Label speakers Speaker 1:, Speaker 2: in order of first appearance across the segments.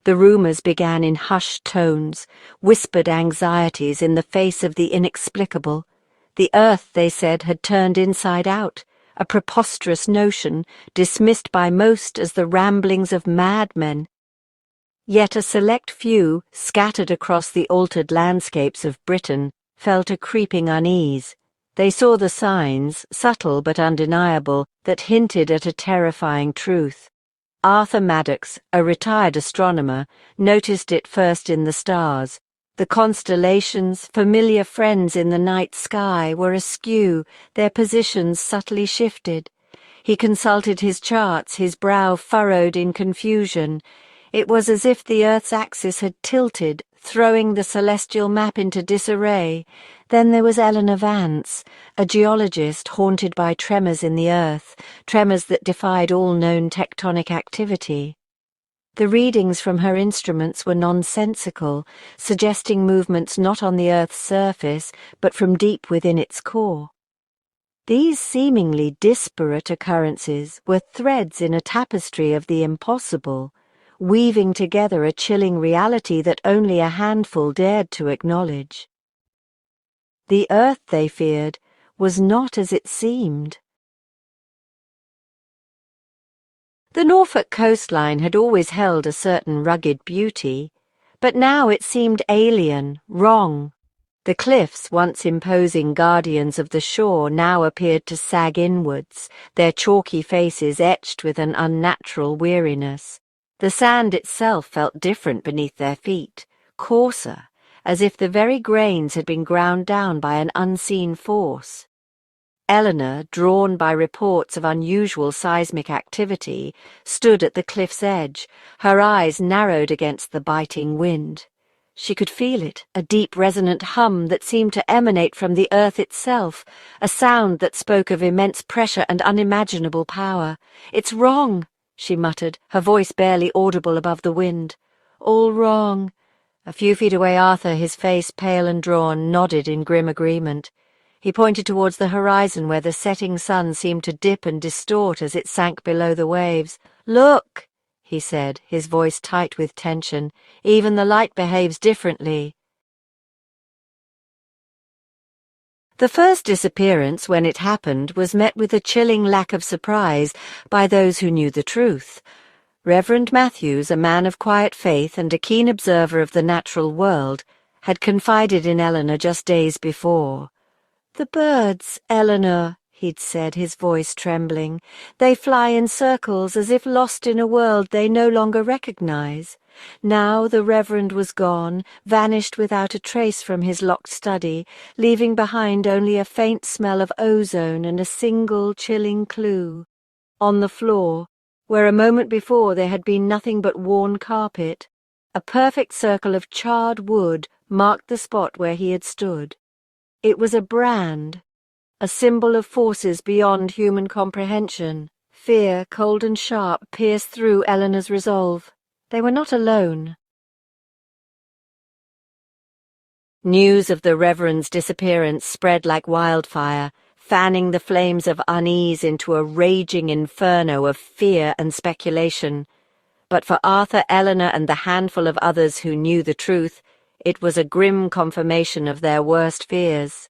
Speaker 1: The rumors began in hushed tones, whispered anxieties in the face of the inexplicable. The earth, they said, had turned inside out, a preposterous notion, dismissed by most as the ramblings of madmen. Yet a select few, scattered across the altered landscapes of Britain, felt a creeping unease. They saw the signs, subtle but undeniable, that hinted at a terrifying truth. Arthur Maddox, a retired astronomer, noticed it first in the stars. The constellations, familiar friends in the night sky, were askew, their positions subtly shifted. He consulted his charts, his brow furrowed in confusion. It was as if the Earth's axis had tilted, throwing the celestial map into disarray. Then there was Eleanor Vance, a geologist haunted by tremors in the Earth, tremors that defied all known tectonic activity. The readings from her instruments were nonsensical, suggesting movements not on the Earth's surface, but from deep within its core. These seemingly disparate occurrences were threads in a tapestry of the impossible, weaving together a chilling reality that only a handful dared to acknowledge. The Earth, they feared, was not as it seemed. The Norfolk coastline had always held a certain rugged beauty, but now it seemed alien, wrong. The cliffs, once imposing guardians of the shore, now appeared to sag inwards, their chalky faces etched with an unnatural weariness. The sand itself felt different beneath their feet, coarser, as if the very grains had been ground down by an unseen force. Eleanor, drawn by reports of unusual seismic activity, stood at the cliff's edge, her eyes narrowed against the biting wind. She could feel it, a deep resonant hum that seemed to emanate from the earth itself, a sound that spoke of immense pressure and unimaginable power. "It's wrong," she muttered, her voice barely audible above the wind. "All wrong." A few feet away, Arthur, his face pale and drawn, nodded in grim agreement. He pointed towards the horizon where the setting sun seemed to dip and distort as it sank below the waves. "Look," he said, his voice tight with tension. "Even the light behaves differently." The first disappearance, when it happened, was met with a chilling lack of surprise by those who knew the truth. Reverend Matthews, a man of quiet faith and a keen observer of the natural world, had confided in Eleanor just days before. "The birds, Eleanor," he'd said, his voice trembling. "They fly in circles as if lost in a world they no longer recognize." Now the Reverend was gone, vanished without a trace from his locked study, leaving behind only a faint smell of ozone and a single chilling clue. On the floor, where a moment before there had been nothing but worn carpet, a perfect circle of charred wood marked the spot where he had stood. It was a brand, a symbol of forces beyond human comprehension. Fear, cold and sharp, pierced through Eleanor's resolve. They were not alone. News of the Reverend's disappearance spread like wildfire, fanning the flames of unease into a raging inferno of fear and speculation. But for Arthur, Eleanor, and the handful of others who knew the truth, it was a grim confirmation of their worst fears.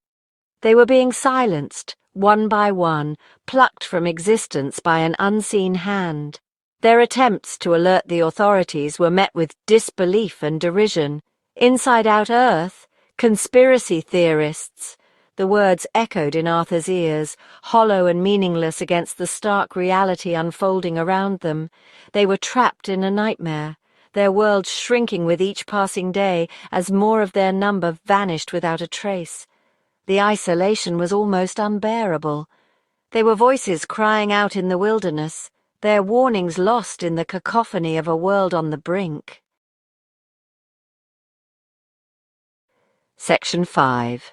Speaker 1: They were being silenced, one by one, plucked from existence by an unseen hand. Their attempts to alert the authorities were met with disbelief and derision. Inside-out Earth, conspiracy theorists. The words echoed in Arthur's ears, hollow and meaningless against the stark reality unfolding around them. They were trapped in a nightmare, their world shrinking with each passing day as more of their number vanished without a trace. The isolation was almost unbearable. They were voices crying out in the wilderness, their warnings lost in the cacophony of a world on the brink. Section 5.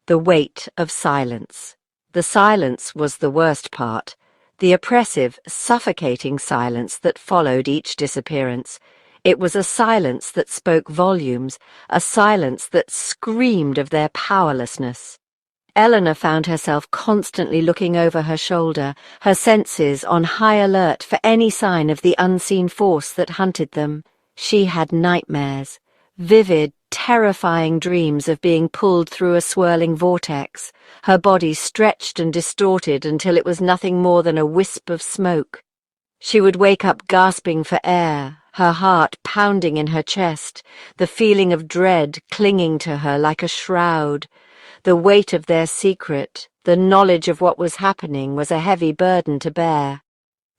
Speaker 1: The Weight of Silence. The silence was the worst part, the oppressive, suffocating silence that followed each disappearance. It was a silence that spoke volumes, a silence that screamed of their powerlessness. Eleanor found herself constantly looking over her shoulder, her senses on high alert for any sign of the unseen force that hunted them. She had nightmares, vivid, terrifying dreams of being pulled through a swirling vortex, her body stretched and distorted until it was nothing more than a wisp of smoke. She would wake up gasping for air, her heart pounding in her chest, the feeling of dread clinging to her like a shroud. The weight of their secret, the knowledge of what was happening, was a heavy burden to bear.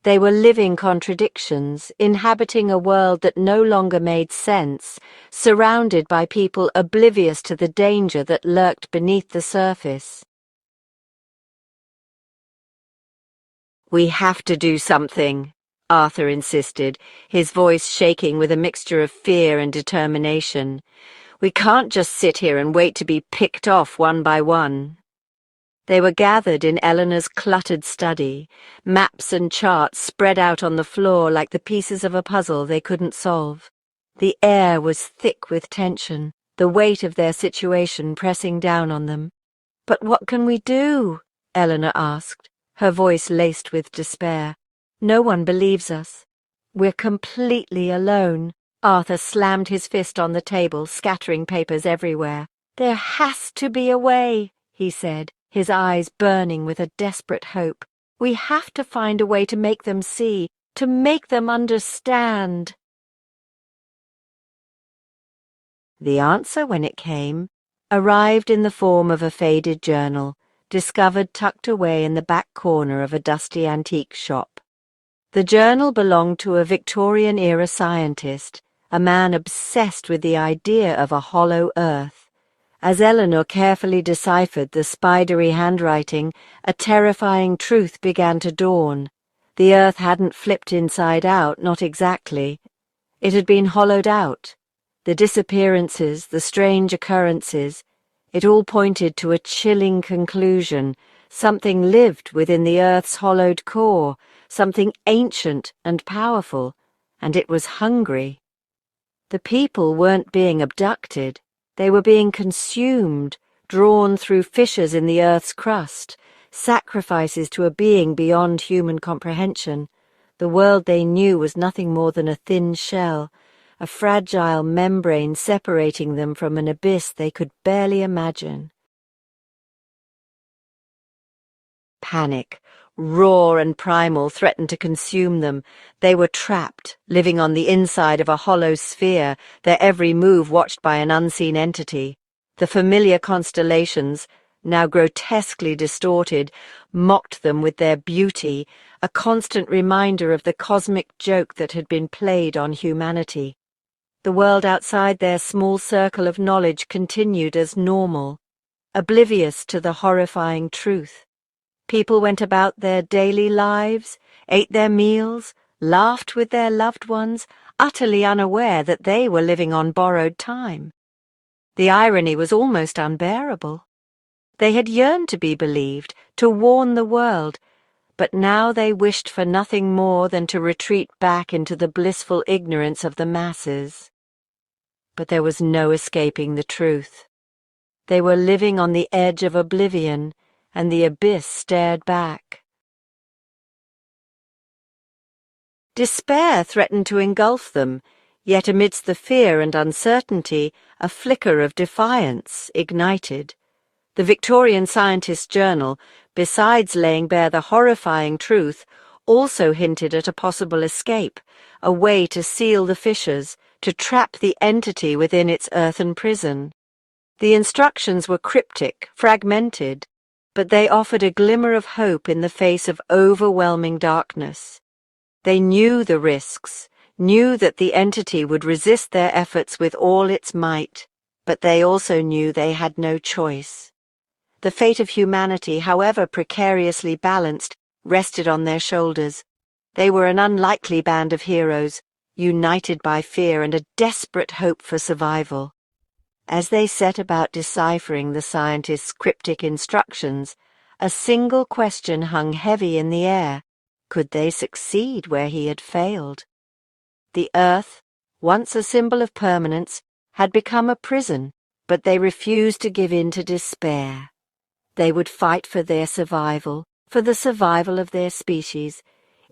Speaker 1: They were living contradictions, inhabiting a world that no longer made sense, surrounded by people oblivious to the danger that lurked beneath the surface. "We have to do something," Arthur insisted, his voice shaking with a mixture of fear and determination. "We can't just sit here and wait to be picked off one by one." They were gathered in Eleanor's cluttered study, maps and charts spread out on the floor like the pieces of a puzzle they couldn't solve. The air was thick with tension, the weight of their situation pressing down on them. "But what can we do?" Eleanor asked, her voice laced with despair. "No one believes us. We're completely alone." Arthur slammed his fist on the table, scattering papers everywhere. "There has to be a way," he said, his eyes burning with a desperate hope. "We have to find a way to make them see, to make them understand." The answer, when it came, arrived in the form of a faded journal, discovered tucked away in the back corner of a dusty antique shop. The journal belonged to a Victorian-era scientist, a man obsessed with the idea of a hollow Earth. As Eleanor carefully deciphered the spidery handwriting, a terrifying truth began to dawn. The Earth hadn't flipped inside out, not exactly. It had been hollowed out. The disappearances, the strange occurrences, it all pointed to a chilling conclusion. Something lived within the Earth's hollowed core, something ancient and powerful, and it was hungry. The people weren't being abducted. They were being consumed, drawn through fissures in the Earth's crust, sacrifices to a being beyond human comprehension. The world they knew was nothing more than a thin shell, a fragile membrane separating them from an abyss they could barely imagine. Panic, raw and primal, threatened to consume them. They were trapped, living on the inside of a hollow sphere, their every move watched by an unseen entity. The familiar constellations, now grotesquely distorted, mocked them with their beauty, a constant reminder of the cosmic joke that had been played on humanity. The world outside their small circle of knowledge continued as normal, oblivious to the horrifying truth. People went about their daily lives, ate their meals, laughed with their loved ones, utterly unaware that they were living on borrowed time. The irony was almost unbearable. They had yearned to be believed, to warn the world, but now they wished for nothing more than to retreat back into the blissful ignorance of the masses. But there was no escaping the truth. They were living on the edge of oblivion, and the abyss stared back. Despair threatened to engulf them, yet amidst the fear and uncertainty, a flicker of defiance ignited. The Victorian Scientist's Journal, besides laying bare the horrifying truth, also hinted at a possible escape, a way to seal the fissures, to trap the entity within its earthen prison. The instructions were cryptic, fragmented, but they offered a glimmer of hope in the face of overwhelming darkness. They knew the risks, knew that the entity would resist their efforts with all its might, but they also knew they had no choice. The fate of humanity, however precariously balanced, rested on their shoulders. They were an unlikely band of heroes, united by fear and a desperate hope for survival. As they set about deciphering the scientist's cryptic instructions, a single question hung heavy in the air. Could they succeed where he had failed? The Earth, once a symbol of permanence, had become a prison, but they refused to give in to despair. They would fight for their survival, for the survival of their species,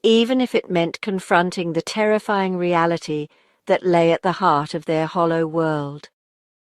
Speaker 1: even if it meant confronting the terrifying reality that lay at the heart of their hollow world.